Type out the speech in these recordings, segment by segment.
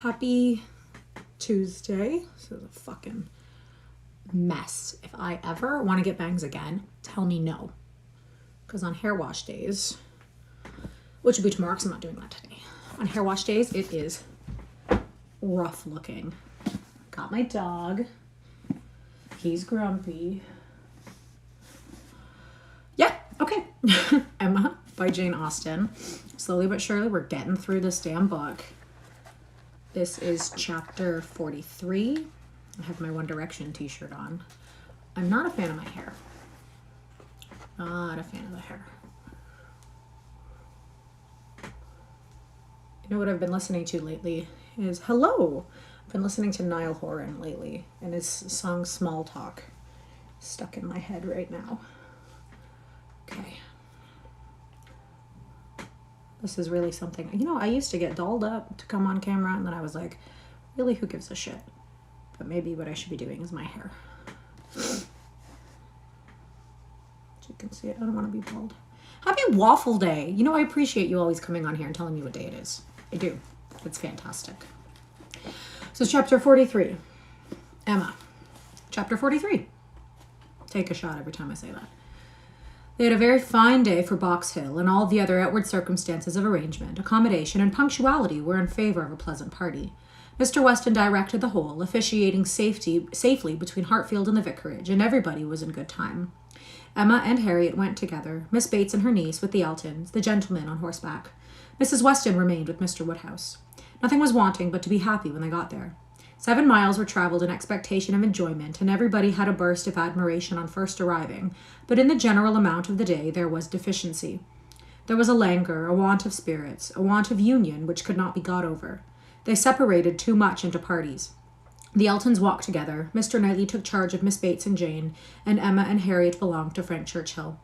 Happy Tuesday. This is a fucking mess. If I ever want to get bangs again, tell me no. Because on hair wash days, which will be tomorrow because I'm not doing that today. On hair wash days, it is rough looking. Got my dog. He's grumpy. Yeah, okay. Emma by Jane Austen. Slowly but surely, we're getting through this damn book. This is chapter 43. I have my One Direction t-shirt on. I'm not a fan of my hair. Not a fan of the hair. You know what I've been listening to lately is Hello. I've been listening to Niall Horan lately and his song Small Talk. Stuck in my head right now. Okay. This is really something. You know, I used to get dolled up to come on camera, and then I was like, really, who gives a shit? But maybe what I should be doing is my hair. As you can see, I don't want to be bald. Happy Waffle Day. You know, I appreciate you always coming on here and telling me what day it is. I do. It's fantastic. So chapter 43. Emma. Chapter 43. Take a shot every time I say that. They had a very fine day for Box Hill, and all the other outward circumstances of arrangement, accommodation, and punctuality were in favour of a pleasant party. Mr. Weston directed the whole, officiating safely between Hartfield and the vicarage, and everybody was in good time. Emma and Harriet went together, Miss Bates and her niece with the Eltons, the gentlemen on horseback. Mrs. Weston remained with Mr. Woodhouse. Nothing was wanting but to be happy when they got there. 7 miles were travelled in expectation of enjoyment, and everybody had a burst of admiration on first arriving, but in the general amount of the day there was deficiency. There was a languor, a want of spirits, a want of union which could not be got over. They separated too much into parties. The Eltons walked together, Mr. Knightley took charge of Miss Bates and Jane, and Emma and Harriet belonged to Frank Churchill.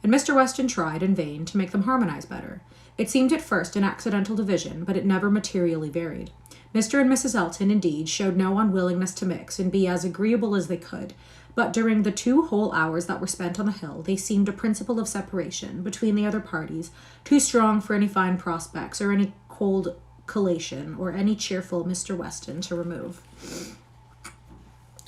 And Mr. Weston tried, in vain, to make them harmonize better. It seemed at first an accidental division, but it never materially varied. Mr. and Mrs. Elton, indeed, showed no unwillingness to mix and be as agreeable as they could, but during the 2 whole hours that were spent on the hill, they seemed a principle of separation between the other parties, too strong for any fine prospects or any cold collation or any cheerful Mr. Weston to remove.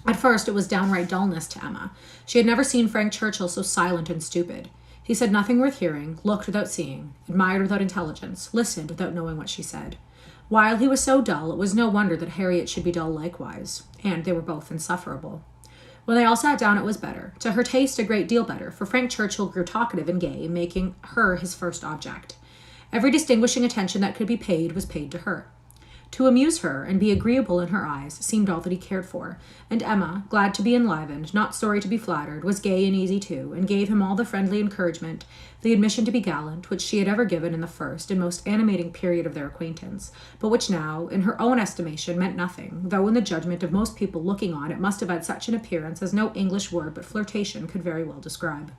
At first, it was downright dullness to Emma. She had never seen Frank Churchill so silent and stupid. He said nothing worth hearing, looked without seeing, admired without intelligence, listened without knowing what she said. While he was so dull, it was no wonder that Harriet should be dull likewise, and they were both insufferable. When they all sat down, it was better, to her taste a great deal better, for Frank Churchill grew talkative and gay, making her his first object. Every distinguishing attention that could be paid was paid to her. To amuse her and be agreeable in her eyes seemed all that he cared for, and Emma, glad to be enlivened, not sorry to be flattered, was gay and easy too, and gave him all the friendly encouragement, the admission to be gallant, which she had ever given in the first and most animating period of their acquaintance, but which now, in her own estimation, meant nothing, though in the judgment of most people looking on it must have had such an appearance as no English word but flirtation could very well describe.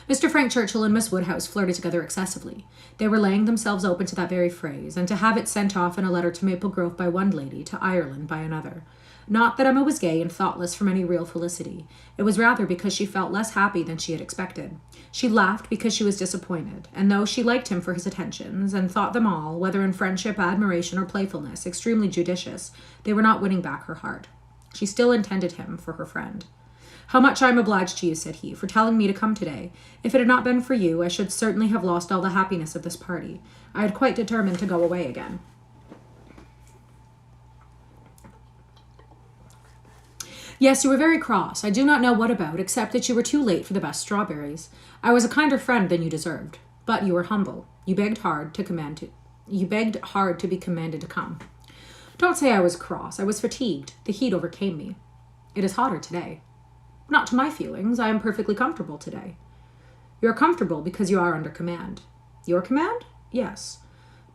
Mr. Frank Churchill and Miss Woodhouse flirted together excessively. They were laying themselves open to that very phrase, and to have it sent off in a letter to Maple Grove by one lady, to Ireland by another. Not that Emma was gay and thoughtless from any real felicity. It was rather because she felt less happy than she had expected. She laughed because she was disappointed, and though she liked him for his attentions, and thought them all, whether in friendship, admiration, or playfulness, extremely judicious, they were not winning back her heart. She still intended him for her friend. "How much I am obliged to you," said he, "for telling me to come today. If it had not been for you, I should certainly have lost all the happiness of this party. I had quite determined to go away again." "Yes, you were very cross. I do not know what about, except that you were too late for the best strawberries. I was a kinder friend than you deserved. But you were humble. You begged hard to be commanded to come." "Don't say I was cross. I was fatigued. The heat overcame me." "It is hotter today." "Not to my feelings. I am perfectly comfortable today." "You are comfortable because you are under command." "Your command?" "Yes."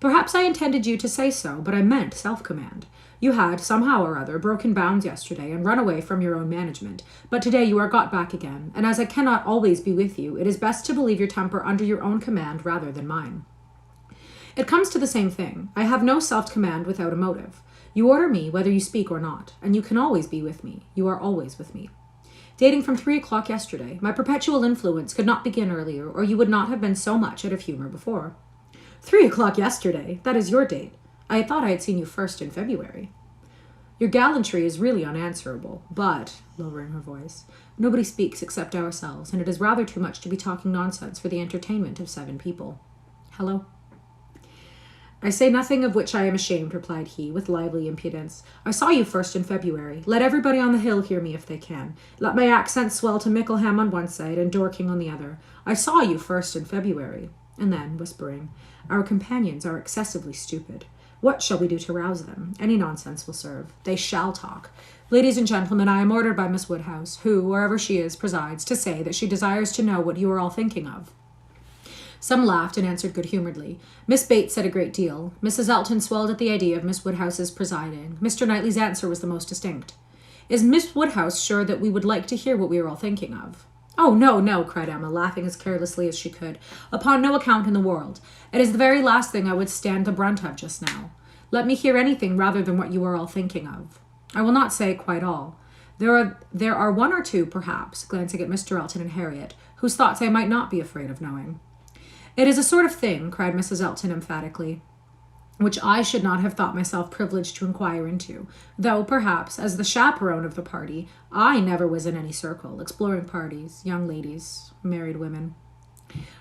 "Perhaps I intended you to say so, but I meant self-command. You had, somehow or other, broken bounds yesterday and run away from your own management, but today you are got back again, and as I cannot always be with you, it is best to believe your temper under your own command rather than mine." "It comes to the same thing. I have no self-command without a motive. You order me whether you speak or not, and you can always be with me. You are always with me. Dating from 3 o'clock yesterday, my perpetual influence could not begin earlier, or you would not have been so much out of humour before." 3 o'clock yesterday? That is your date. I had thought I had seen you first in February. Your gallantry is really unanswerable, but, lowering her voice, nobody speaks except ourselves, and it is rather too much to be talking nonsense for the entertainment of 7 people. Hello? I say nothing of which I am ashamed, replied he, with lively impudence. I saw you first in February. Let everybody on the hill hear me if they can. Let my accent swell to Mickleham on one side and Dorking on the other. I saw you first in February. And then, whispering, our companions are excessively stupid. What shall we do to rouse them? Any nonsense will serve. They shall talk. Ladies and gentlemen, I am ordered by Miss Woodhouse, who, wherever she is, presides, to say that she desires to know what you are all thinking of. Some laughed and answered good-humouredly. Miss Bates said a great deal. Mrs. Elton swelled at the idea of Miss Woodhouse's presiding. Mr. Knightley's answer was the most distinct. Is Miss Woodhouse sure that we would like to hear what we are all thinking of? Oh, no, no, cried Emma, laughing as carelessly as she could. Upon no account in the world. It is the very last thing I would stand the brunt of just now. Let me hear anything rather than what you are all thinking of. I will not say quite all. There are 1 or 2, perhaps, glancing at Mr. Elton and Harriet, whose thoughts I might not be afraid of knowing. It is a sort of thing, cried Mrs. Elton emphatically, which I should not have thought myself privileged to inquire into, though, perhaps, as the chaperone of the party, I never was in any circle, exploring parties, young ladies, married women.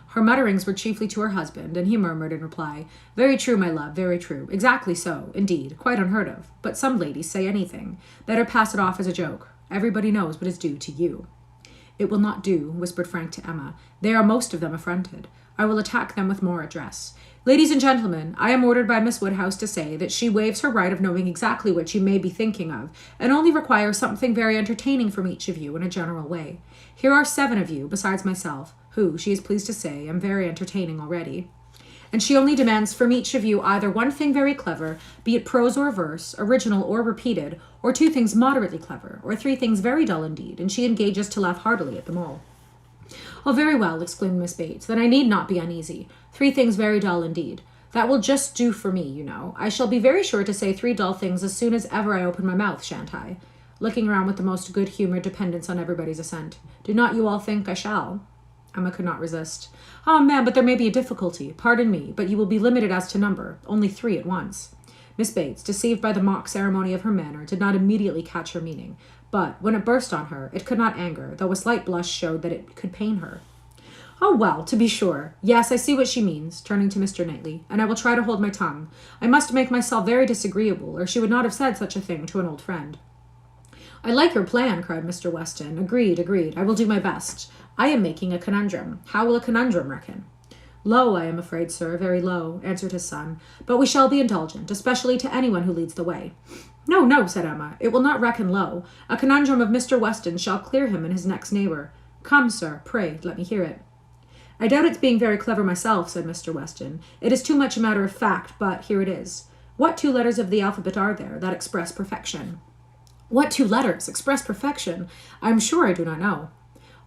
Her mutterings were chiefly to her husband, and he murmured in reply, Very true, my love, very true. Exactly so, indeed, quite unheard of. But some ladies say anything. Better pass it off as a joke. Everybody knows what is due to you. It will not do, whispered Frank to Emma. They are most of them affronted. I will attack them with more address. Ladies and gentlemen, I am ordered by Miss Woodhouse to say that she waives her right of knowing exactly what you may be thinking of, and only requires something very entertaining from each of you in a general way. Here are 7 of you, besides myself, who, she is pleased to say, am very entertaining already. And she only demands from each of you either one thing very clever, be it prose or verse, original or repeated, or 2 things moderately clever, or 3 things very dull indeed, and she engages to laugh heartily at them all. Oh, very well, exclaimed Miss Bates. Then I need not be uneasy. 3 things very dull indeed. That will just do for me, you know. I shall be very sure to say 3 dull things as soon as ever I open my mouth, shan't I? Looking around with the most good-humoured dependence on everybody's assent. Do not you all think I shall? Emma could not resist. Ah, ma'am, but there may be a difficulty. Pardon me, but you will be limited as to number. Only 3 at once. Miss Bates, deceived by the mock ceremony of her manner, did not immediately catch her meaning. But, when it burst on her, it could not anger, though a slight blush showed that it could pain her. Oh, well, to be sure. Yes, I see what she means, turning to Mr. Knightley, and I will try to hold my tongue. I must make myself very disagreeable, or she would not have said such a thing to an old friend. I like your plan, cried Mr. Weston. Agreed. I will do my best. I am making a conundrum. How will a conundrum reckon? Low, I am afraid, sir, very low, answered his son. But we shall be indulgent, especially to anyone who leads the way. No, no, said Emma. It will not reckon low. A conundrum of Mr. Weston shall clear him and his next neighbour. Come, sir, pray, let me hear it. I doubt its being very clever myself, said Mr. Weston. It is too much a matter of fact, but here it is. What 2 letters of the alphabet are there that express perfection? What 2 letters express perfection? I am sure I do not know.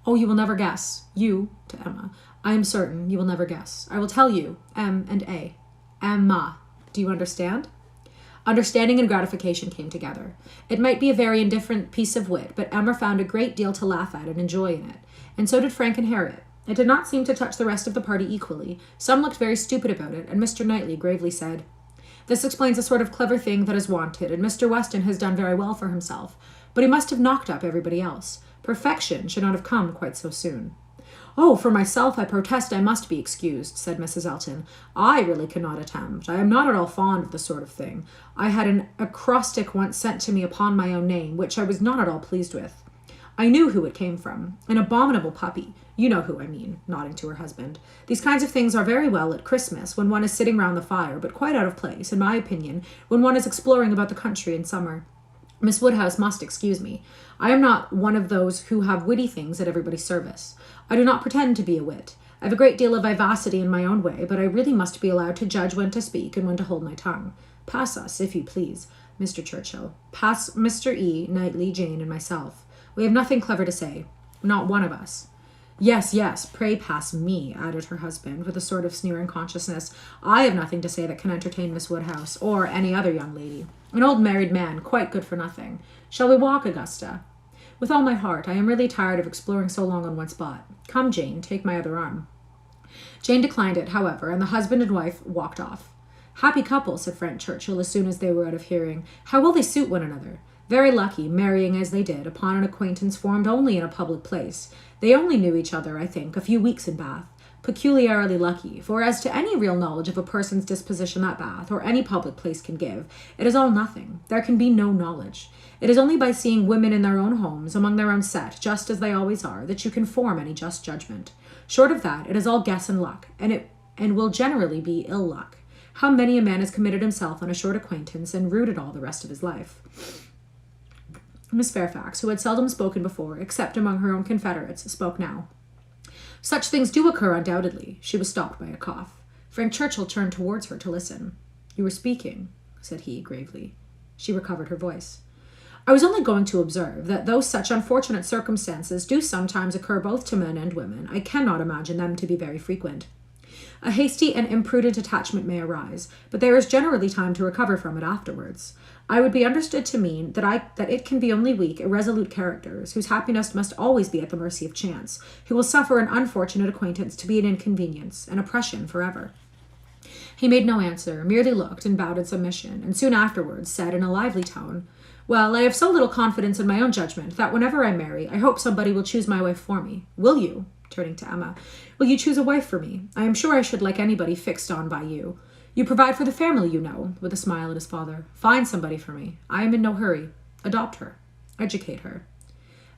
Oh, you will never guess. You, to Emma. I am certain you will never guess. I will tell you. M and A. Emma. Do you understand? Understanding and gratification came together. It might be a very indifferent piece of wit, but Emma found a great deal to laugh at and enjoy in it, and so did Frank and Harriet. It did not seem to touch the rest of the party equally. Some looked very stupid about it, and Mr. Knightley gravely said, This explains a sort of clever thing that is wanted, and Mr. Weston has done very well for himself, but he must have knocked up everybody else. Perfection should not have come quite so soon. Oh, for myself, I protest I must be excused, said Mrs. Elton. I really cannot attempt. I am not at all fond of the sort of thing. I had an acrostic once sent to me upon my own name, which I was not at all pleased with. I knew who it came from. An abominable puppy. You know who I mean, nodding to her husband. These kinds of things are very well at Christmas, when one is sitting round the fire, but quite out of place, in my opinion, when one is exploring about the country in summer. Miss Woodhouse must excuse me. I am not one of those who have witty things at everybody's service. I do not pretend to be a wit. I have a great deal of vivacity in my own way, but I really must be allowed to judge when to speak and when to hold my tongue. Pass us, if you please, Mr. Churchill. Pass Mr. E., Knightley, Jane, and myself. We have nothing clever to say. Not one of us. Yes, pray pass me, added her husband, with a sort of sneering consciousness. I have nothing to say that can entertain Miss Woodhouse, or any other young lady. An old married man, quite good for nothing. Shall we walk, Augusta? With all my heart. I am really tired of exploring so long on one spot. Come, Jane, take my other arm. Jane declined it, however, and the husband and wife walked off. Happy couple, said Frank Churchill as soon as they were out of hearing. How will they suit one another? Very lucky, marrying as they did, upon an acquaintance formed only in a public place. They only knew each other, I think, a few weeks in Bath. Peculiarly lucky, for as to any real knowledge of a person's disposition that Bath, or any public place can give, it is all nothing. There can be no knowledge. It is only by seeing women in their own homes, among their own set, just as they always are, that you can form any just judgment. Short of that, it is all guess and luck, and will generally be ill luck. How many a man has committed himself on a short acquaintance and rooted all the rest of his life. Miss Fairfax, who had seldom spoken before, except among her own confederates, spoke now. Such things do occur, undoubtedly. She was stopped by a cough. Frank Churchill turned towards her to listen. You were speaking, said he, gravely. She recovered her voice. I was only going to observe that though such unfortunate circumstances do sometimes occur both to men and women, I cannot imagine them to be very frequent. A hasty and imprudent attachment may arise, but there is generally time to recover from it afterwards. I would be understood to mean that it can be only weak, irresolute characters, whose happiness must always be at the mercy of chance, who will suffer an unfortunate acquaintance to be an inconvenience, an oppression forever. He made no answer, merely looked and bowed in submission, and soon afterwards said in a lively tone, Well, I have so little confidence in my own judgment that whenever I marry, I hope somebody will choose my wife for me. Will you? Turning to Emma. Will you choose a wife for me? I am sure I should like anybody fixed on by you. You provide for the family, you know, with a smile at his father. Find somebody for me. I am in no hurry. Adopt her. Educate her.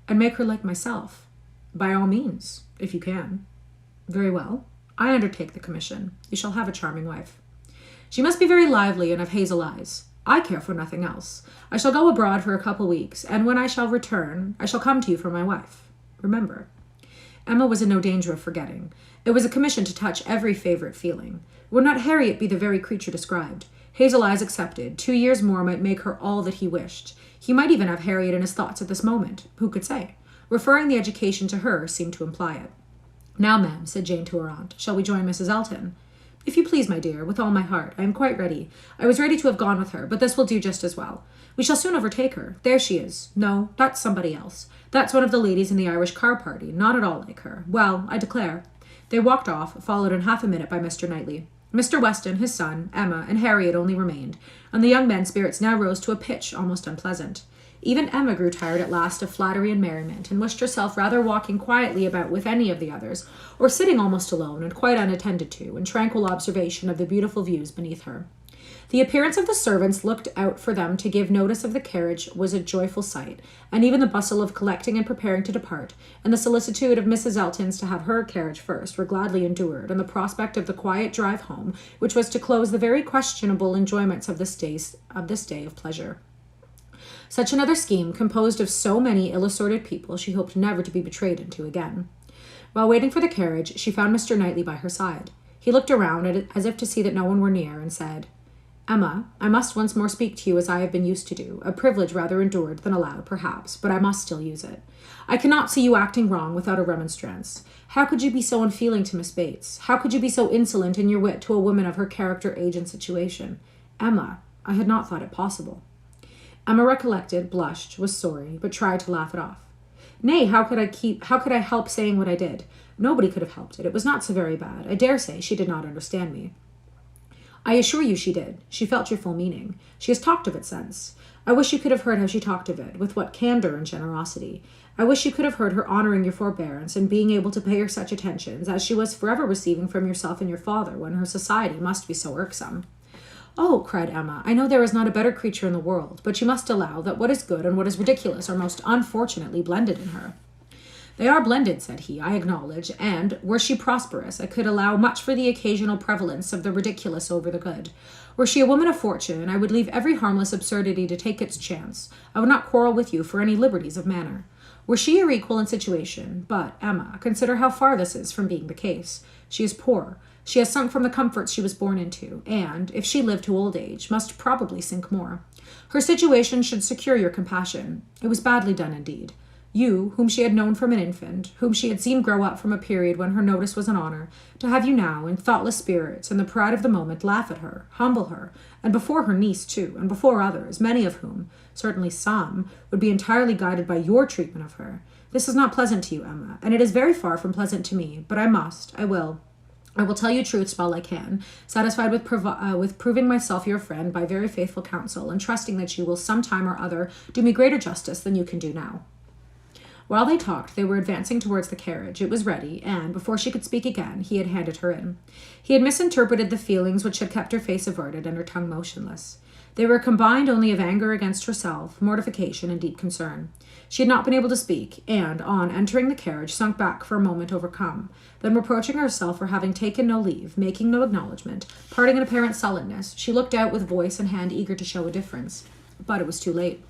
And make her like myself. By all means, if you can. Very well. I undertake the commission. You shall have a charming wife. She must be very lively and have hazel eyes. I care for nothing else. I shall go abroad for a couple weeks, and when I shall return, I shall come to you for my wife. Remember. Emma was in no danger of forgetting. It was a commission to touch every favorite feeling. Would not Harriet be the very creature described? Hazel Eyes accepted. 2 years more might make her all that he wished. He might even have Harriet in his thoughts at this moment. Who could say? Referring the education to her seemed to imply it. Now, ma'am, said Jane to her aunt, shall we join Mrs. Elton? If you please, my dear, with all my heart. I am quite ready. I was ready to have gone with her, but this will do just as well. We shall soon overtake her. There she is. No, that's somebody else. That's one of the ladies in the Irish car party, not at all like her. Well, I declare. They walked off, followed in half a minute by Mr. Knightley. Mr. Weston, his son, Emma, and Harriet only remained, and the young men's spirits now rose to a pitch almost unpleasant. Even Emma grew tired at last of flattery and merriment, and wished herself rather walking quietly about with any of the others, or sitting almost alone and quite unattended to, in tranquil observation of the beautiful views beneath her. The appearance of the servants looked out for them to give notice of the carriage was a joyful sight, and even the bustle of collecting and preparing to depart, and the solicitude of Mrs. Elton's to have her carriage first, were gladly endured, and the prospect of the quiet drive home, which was to close the very questionable enjoyments of this day of pleasure. Such another scheme, composed of so many ill-assorted people, she hoped never to be betrayed into again. While waiting for the carriage, she found Mr. Knightley by her side. He looked around as if to see that no one were near, and said, Emma, I must once more speak to you as I have been used to do, a privilege rather endured than allowed, perhaps, but I must still use it. I cannot see you acting wrong without a remonstrance. How could you be so unfeeling to Miss Bates? How could you be so insolent in your wit to a woman of her character, age, and situation? Emma, I had not thought it possible. Emma recollected, blushed, was sorry, but tried to laugh it off. Nay, how could I help saying what I did? Nobody could have helped it. It was not so very bad. I dare say she did not understand me. I assure you she did. She felt your full meaning. She has talked of it since. I wish you could have heard how she talked of it, with what candor and generosity. I wish you could have heard her honoring your forbearance and being able to pay her such attentions as she was forever receiving from yourself and your father when her society must be so irksome. Oh, cried Emma, I know there is not a better creature in the world, but you must allow that what is good and what is ridiculous are most unfortunately blended in her. They are blended, said he, I acknowledge, and, were she prosperous, I could allow much for the occasional prevalence of the ridiculous over the good. Were she a woman of fortune, I would leave every harmless absurdity to take its chance. I would not quarrel with you for any liberties of manner. Were she your equal in situation, but, Emma, consider how far this is from being the case. She is poor. She has sunk from the comforts she was born into, and, if she lived to old age, must probably sink more. Her situation should secure your compassion. It was badly done indeed. You, whom she had known from an infant, whom she had seen grow up from a period when her notice was an honor, to have you now, in thoughtless spirits and the pride of the moment, laugh at her, humble her, and before her niece too, and before others, many of whom, certainly some, would be entirely guided by your treatment of her. This is not pleasant to you, Emma, and it is very far from pleasant to me, but I I will tell you truths while I can, satisfied with proving myself your friend by very faithful counsel, and trusting that you will some time or other do me greater justice than you can do now." While they talked, they were advancing towards the carriage. It was ready, and, before she could speak again, he had handed her in. He had misinterpreted the feelings which had kept her face averted and her tongue motionless. They were combined only of anger against herself, mortification, and deep concern. She had not been able to speak, and, on entering the carriage, sunk back for a moment overcome. Then, reproaching herself for having taken no leave, making no acknowledgment, parting in apparent sullenness, she looked out with voice and hand eager to show a difference. But it was too late.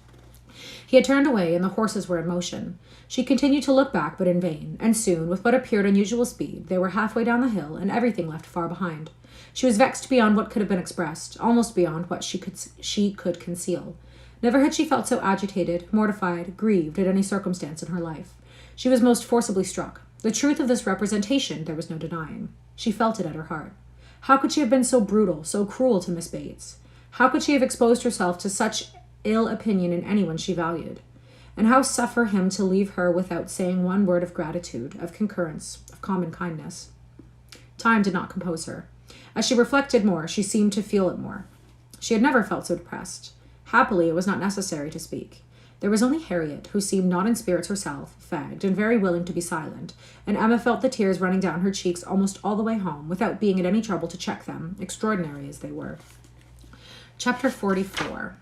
He had turned away, and the horses were in motion. She continued to look back, but in vain, and soon, with what appeared unusual speed, they were halfway down the hill, and everything left far behind. She was vexed beyond what could have been expressed, almost beyond what she could conceal. Never had she felt so agitated, mortified, grieved at any circumstance in her life. She was most forcibly struck. The truth of this representation there was no denying. She felt it at her heart. How could she have been so brutal, so cruel to Miss Bates? How could she have exposed herself to such ill opinion in anyone she valued? And how suffer him to leave her without saying one word of gratitude, of concurrence, of common kindness? Time did not compose her. As she reflected more, she seemed to feel it more. She had never felt so depressed. Happily, it was not necessary to speak. There was only Harriet, who seemed not in spirits herself, fagged, and very willing to be silent, and Emma felt the tears running down her cheeks almost all the way home, without being at any trouble to check them, extraordinary as they were. Chapter 44.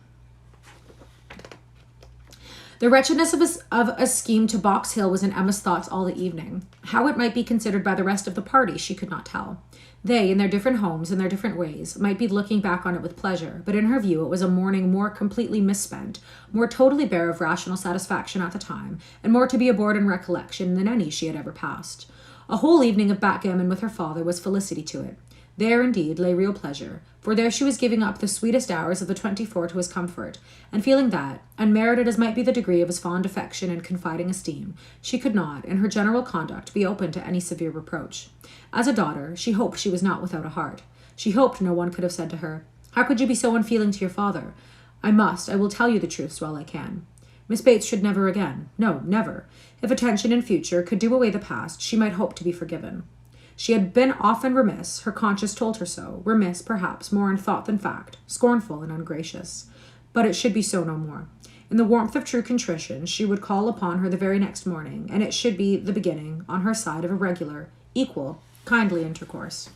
The wretchedness of a scheme to Box Hill was in Emma's thoughts all the evening. How it might be considered by the rest of the party, she could not tell. They, in their different homes and their different ways, might be looking back on it with pleasure, but in her view it was a morning more completely misspent, more totally bare of rational satisfaction at the time, and more to be abhorred in recollection than any she had ever passed. A whole evening of backgammon with her father was felicity to it. There, indeed, lay real pleasure, for there she was giving up the sweetest hours of the 24 to his comfort, and feeling that, unmerited as might be the degree of his fond affection and confiding esteem, she could not, in her general conduct, be open to any severe reproach. As a daughter, she hoped she was not without a heart. She hoped no one could have said to her, "How could you be so unfeeling to your father?" I will tell you the truths while I can. Miss Bates should never again, no, never. If attention in future could do away the past, she might hope to be forgiven. She had been often remiss, her conscience told her so, remiss, perhaps, more in thought than fact, scornful and ungracious. But it should be so no more. In the warmth of true contrition, she would call upon her the very next morning, and it should be the beginning, on her side, of a regular, equal, kindly intercourse.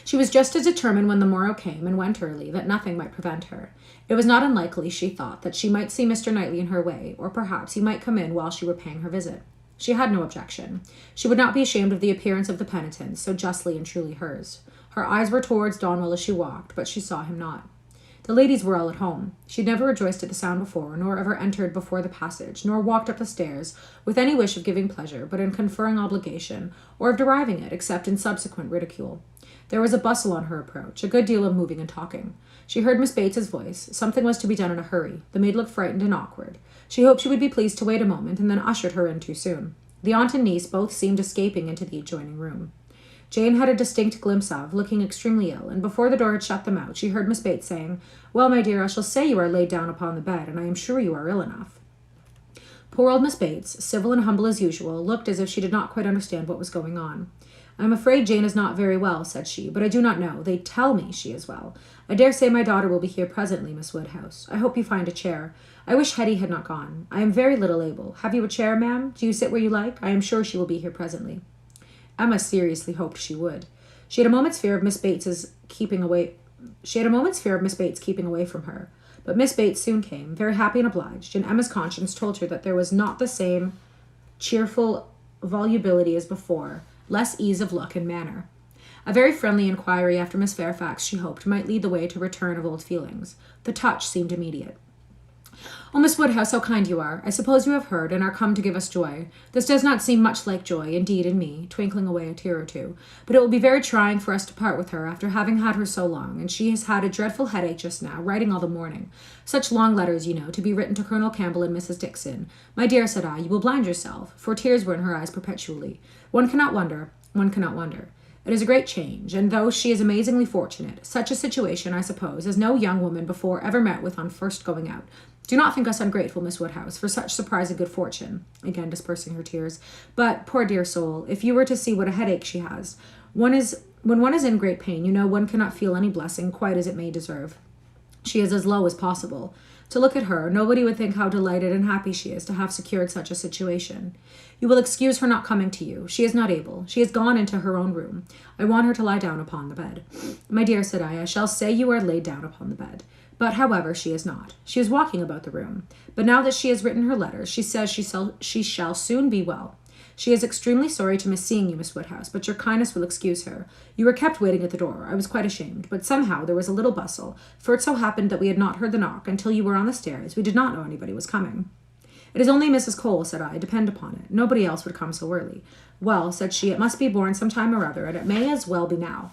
She was just as determined when the morrow came, and went early, that nothing might prevent her. It was not unlikely, she thought, that she might see Mr. Knightley in her way, or perhaps he might come in while she were paying her visit. She had no objection. She would not be ashamed of the appearance of the penitent, so justly and truly hers. Her eyes were towards Donwell as she walked, but she saw him not. The ladies were all at home. She had never rejoiced at the sound before, nor ever entered before the passage, nor walked up the stairs, with any wish of giving pleasure, but in conferring obligation, or of deriving it, except in subsequent ridicule. There was a bustle on her approach, a good deal of moving and talking. She heard Miss Bates's voice. Something was to be done in a hurry. The maid looked frightened and awkward. She hoped she would be pleased to wait a moment, and then ushered her in too soon. The aunt and niece both seemed escaping into the adjoining room. Jane had a distinct glimpse of, looking extremely ill, and before the door had shut them out, she heard Miss Bates saying, "Well, my dear, I shall say you are laid down upon the bed, and I am sure you are ill enough." Poor old Miss Bates, civil and humble as usual, looked as if she did not quite understand what was going on. "I am afraid Jane is not very well," said she, "but I do not know. They tell me she is well. I dare say my daughter will be here presently, Miss Woodhouse. I hope you find a chair. I wish Hetty had not gone. I am very little able. Have you a chair, ma'am? Do you sit where you like? I am sure she will be here presently." Emma seriously hoped she would. She had a moment's fear of Miss Bates keeping away from her. But Miss Bates soon came, very happy and obliged, and Emma's conscience told her that there was not the same cheerful volubility as before, less ease of look and manner. A very friendly inquiry after Miss Fairfax, she hoped, might lead the way to return of old feelings. The touch seemed immediate. "Oh, Miss Woodhouse, how kind you are! I suppose you have heard, and are come to give us joy. This does not seem much like joy, indeed, in me," twinkling away a tear or two, "but it will be very trying for us to part with her after having had her so long, and she has had a dreadful headache just now, writing all the morning. Such long letters, you know, to be written to Colonel Campbell and Mrs. Dixon. My dear," said I, "you will blind yourself," for tears were in her eyes perpetually. One cannot wonder. It is a great change, and though she is amazingly fortunate, such a situation, I suppose, as no young woman before ever met with on first going out. Do not think us ungrateful, Miss Woodhouse, for such surprising good fortune," again dispersing her tears. "But, poor dear soul, if you were to see what a headache she has, When one is in great pain, one cannot feel any blessing quite as it may deserve. She is as low as possible. To look at her, nobody would think how delighted and happy she is to have secured such a situation. You will excuse her not coming to you. She is not able. She has gone into her own room. I want her to lie down upon the bed. My dear, said I shall say you are laid down upon the bed. But, however, she is not. She is walking about the room. But now that she has written her letters, she says she shall soon be well. She is extremely sorry to miss seeing you, Miss Woodhouse, but your kindness will excuse her. You were kept waiting at the door. I was quite ashamed, but somehow there was a little bustle, for it so happened that we had not heard the knock until you were on the stairs. We did not know anybody was coming. It is only Mrs. Cole, said I, depend upon it. Nobody else would come so early. Well, said she, it must be born some time or other, and it may as well be now.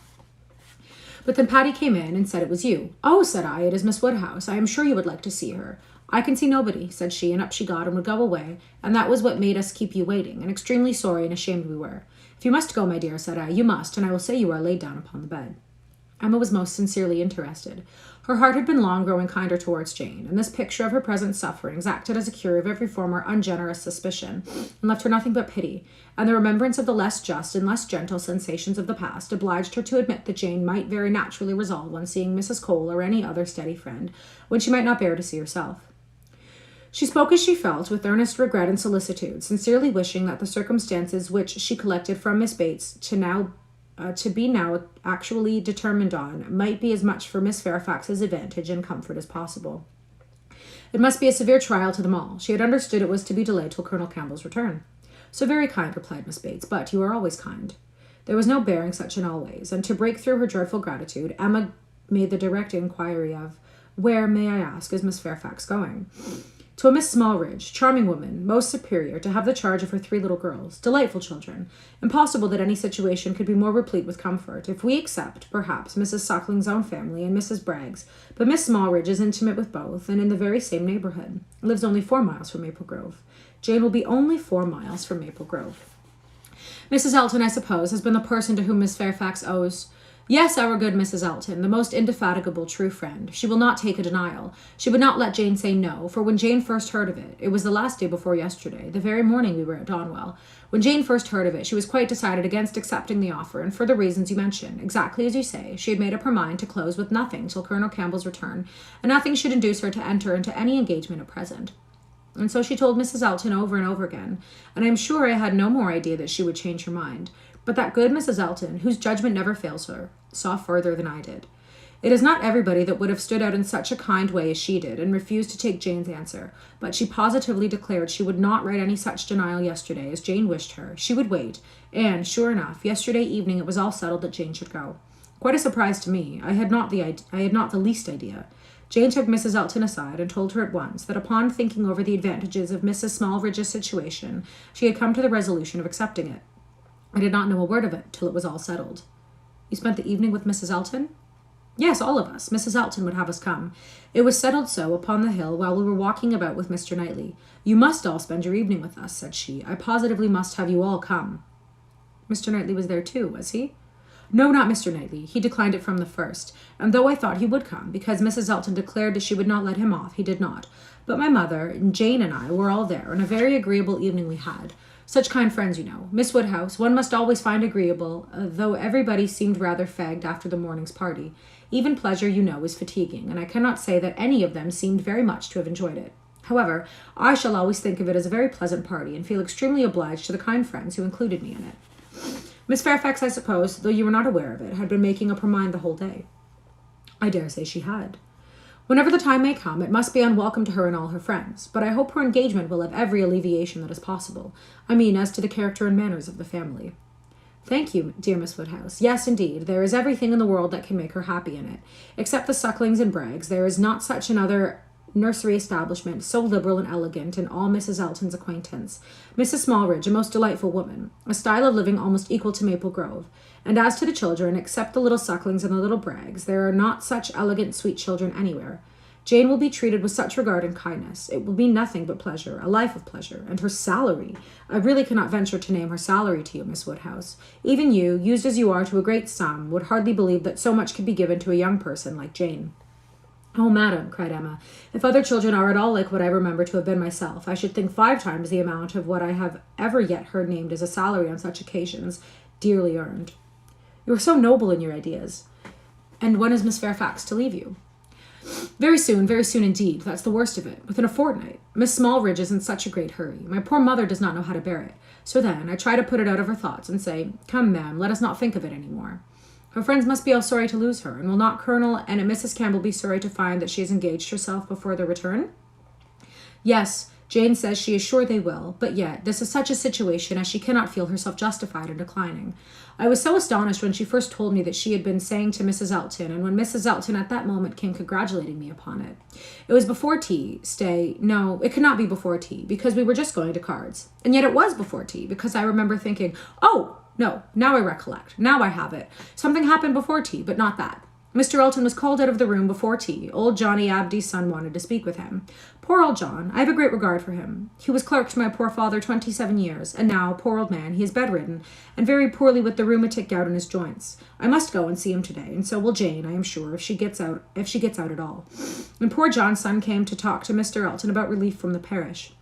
But then Patty came in and said it was you. Oh, said I, it is Miss Woodhouse. I am sure you would like to see her. I can see nobody, said she, and up she got and would go away, and that was what made us keep you waiting, and extremely sorry and ashamed we were. If you must go, my dear, said I, you must, and I will say you are laid down upon the bed. Emma was most sincerely interested. Her heart had been long growing kinder towards Jane, and this picture of her present sufferings acted as a cure of every former ungenerous suspicion, and left her nothing but pity, and the remembrance of the less just and less gentle sensations of the past obliged her to admit that Jane might very naturally resolve on seeing Mrs. Cole or any other steady friend, when she might not bear to see herself. She spoke as she felt, with earnest regret and solicitude, sincerely wishing that the circumstances which she collected from Miss Bates to be now actually determined on might be as much for Miss Fairfax's advantage and comfort as possible. It must be a severe trial to them all. She had understood it was to be delayed till Colonel Campbell's return. So very kind, replied Miss Bates, but you are always kind. There was no bearing such an always, and to break through her dreadful gratitude, Emma made the direct inquiry of, where, may I ask, is Miss Fairfax going? To a Miss Smallridge, charming woman, most superior, to have the charge of her 3 little girls, delightful children. Impossible that any situation could be more replete with comfort, if we except, perhaps, Mrs. Suckling's own family and Mrs. Bragg's, but Miss Smallridge is intimate with both, and in the very same neighbourhood. Lives only 4 miles from Maple Grove. Jane will be only 4 miles from Maple Grove. Mrs. Elton, I suppose, has been the person to whom Miss Fairfax owes... Yes, our good Mrs. Elton, the most indefatigable true friend. She will not take a denial. She would not let Jane say no, for when Jane first heard of it was the last day before yesterday, the very morning we were at Donwell. When Jane first heard of it, she was quite decided against accepting the offer, and for the reasons you mention. Exactly as you say, she had made up her mind to close with nothing till Colonel Campbell's return, and nothing should induce her to enter into any engagement at present. And so she told Mrs. Elton over and over again, and I am sure I had no more idea that she would change her mind. But that good Mrs. Elton, whose judgment never fails her, saw further than I did. It is not everybody that would have stood out in such a kind way as she did, and refused to take Jane's answer, but she positively declared she would not write any such denial yesterday as Jane wished her. She would wait, and, sure enough, yesterday evening it was all settled that Jane should go. Quite a surprise to me. I had not the least idea. Jane took Mrs. Elton aside and told her at once that upon thinking over the advantages of Mrs. Smallridge's situation, she had come to the resolution of accepting it. I did not know a word of it till it was all settled. You spent the evening with Mrs. Elton? Yes, all of us. Mrs. Elton would have us come. It was settled so upon the hill while we were walking about with Mr. Knightley. You must all spend your evening with us, said she. I positively must have you all come. Mr. Knightley was there too, was he? No, not Mr. Knightley. He declined it from the first, and though I thought he would come, because Mrs. Elton declared that she would not let him off, he did not. But my mother, and Jane and I were all there, and a very agreeable evening we had. Such kind friends, you know. Miss Woodhouse, one must always find agreeable, though everybody seemed rather fagged after the morning's party. Even pleasure, you know, is fatiguing, and I cannot say that any of them seemed very much to have enjoyed it. However, I shall always think of it as a very pleasant party, and feel extremely obliged to the kind friends who included me in it. Miss Fairfax, I suppose, though you were not aware of it, had been making up her mind the whole day. I dare say she had. Whenever the time may come, it must be unwelcome to her and all her friends, but I hope her engagement will have every alleviation that is possible. I mean, as to the character and manners of the family. Thank you, dear Miss Woodhouse. Yes, indeed, there is everything in the world that can make her happy in it. Except the Sucklings and Braggs, there is not such another nursery establishment so liberal and elegant in all Mrs. Elton's acquaintance. Mrs. Smallridge, a most delightful woman, a style of living almost equal to Maple Grove. And as to the children, except the little Sucklings and the little Braggs, there are not such elegant, sweet children anywhere. Jane will be treated with such regard and kindness. It will be nothing but pleasure, a life of pleasure. And her salary! I really cannot venture to name her salary to you, Miss Woodhouse. Even you, used as you are to a great sum, would hardly believe that so much could be given to a young person like Jane. Oh, madam, cried Emma, if other children are at all like what I remember to have been myself, I should think 5 times the amount of what I have ever yet heard named as a salary on such occasions, dearly earned. You are so noble in your ideas. And when is Miss Fairfax to leave you? Very soon indeed. That's the worst of it. Within a fortnight. Miss Smallridge is in such a great hurry. My poor mother does not know how to bear it. So then I try to put it out of her thoughts and say, come, ma'am, let us not think of it any more. Her friends must be all sorry to lose her, and will not Colonel and Mrs. Campbell be sorry to find that she has engaged herself before their return? Yes, Jane says she is sure they will, but yet this is such a situation as she cannot feel herself justified in declining. I was so astonished when she first told me that she had been saying to Mrs. Elton, and when Mrs. Elton at that moment came congratulating me upon it. It was before tea. No, it could not be before tea, because we were just going to cards. And yet it was before tea, because I remember thinking, oh, no, now I recollect. Now I have it. Something happened before tea, but not that. Mr. Elton was called out of the room before tea. Old Johnny Abdy's son wanted to speak with him. Poor old John. I have a great regard for him. He was clerk to my poor father 27 years, and now, poor old man, he is bedridden, and very poorly with the rheumatic gout in his joints. I must go and see him today, and so will Jane, I am sure, if she gets out at all. And poor John's son came to talk to Mr. Elton about relief from the parish.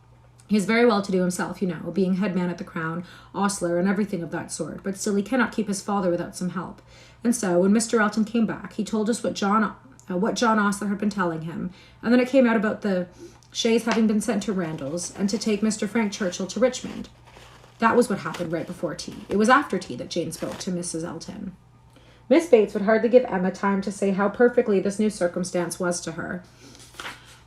He is very well to do himself, you know, being headman at the Crown, ostler, and everything of that sort, but still he cannot keep his father without some help. And so, when Mr. Elton came back, he told us what John Ostler had been telling him, and then it came out about the chaise having been sent to Randall's, and to take Mr. Frank Churchill to Richmond. That was what happened right before tea. It was after tea that Jane spoke to Mrs. Elton. Miss Bates would hardly give Emma time to say how perfectly this new circumstance was to her,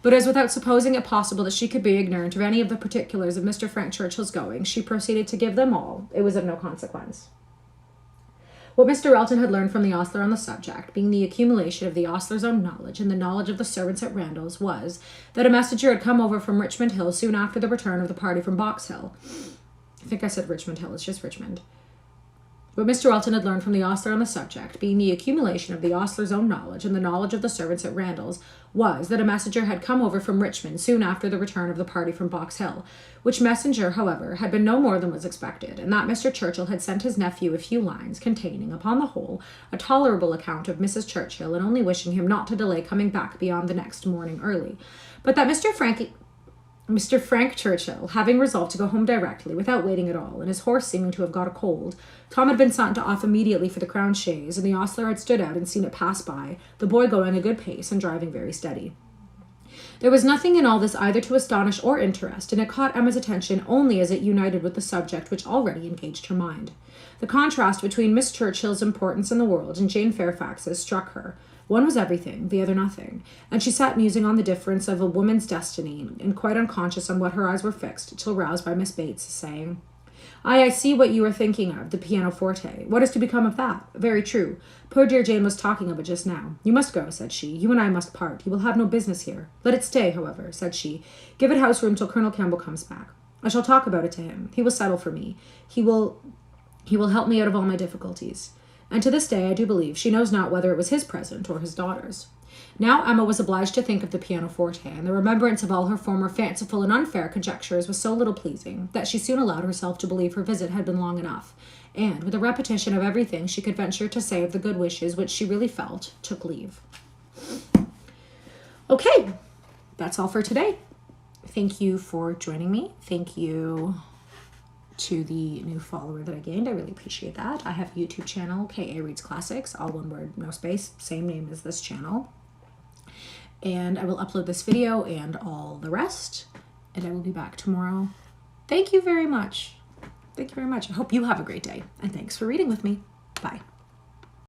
but as without supposing it possible that she could be ignorant of any of the particulars of Mr. Frank Churchill's going, she proceeded to give them all. It was of no consequence. What Mr. Elton had learned from the ostler on the subject, being the accumulation of the ostler's own knowledge and the knowledge of the servants at Randall's, was that a messenger had come over from Richmond Hill soon after the return of the party from Box Hill. I think I said Richmond Hill, it's just Richmond. What Mr. Elton had learned from the ostler on the subject, being the accumulation of the ostler's own knowledge and the knowledge of the servants at Randall's, was that a messenger had come over from Richmond soon after the return of the party from Box Hill, which messenger, however, had been no more than was expected, and that Mr. Churchill had sent his nephew a few lines containing, upon the whole, a tolerable account of Mrs. Churchill, and only wishing him not to delay coming back beyond the next morning early, but that Mr. Frank Churchill, having resolved to go home directly, without waiting at all, and his horse seeming to have got a cold, Tom had been sent off immediately for the Crown chaise, and the ostler had stood out and seen it pass by, the boy going a good pace and driving very steady. There was nothing in all this either to astonish or interest, and it caught Emma's attention only as it united with the subject which already engaged her mind. The contrast between Miss Churchill's importance in the world and Jane Fairfax's struck her. One was everything, the other nothing, and she sat musing on the difference of a woman's destiny, and quite unconscious on what her eyes were fixed, till roused by Miss Bates, saying, I see what you are thinking of, the pianoforte. What is to become of that? Very true. Poor dear Jane was talking of it just now. You must go, said she. You and I must part. You will have no business here. Let it stay, however, said she. Give it house room till Colonel Campbell comes back. I shall talk about it to him. He will settle for me. He will help me out of all my difficulties. And to this day, I do believe, she knows not whether it was his present or his daughter's. Now Emma was obliged to think of the pianoforte, and the remembrance of all her former fanciful and unfair conjectures was so little pleasing, that she soon allowed herself to believe her visit had been long enough, and, with a repetition of everything she could venture to say of the good wishes which she really felt, took leave. Okay, that's all for today. Thank you for joining me. Thank you to the new follower that I gained. I really appreciate that. I have a YouTube channel, K.A. Reads Classics, all one word, no space, same name as this channel. And I will upload this video and all the rest, and I will be back tomorrow. Thank you very much. Thank you very much. I hope you have a great day, and thanks for reading with me. Bye.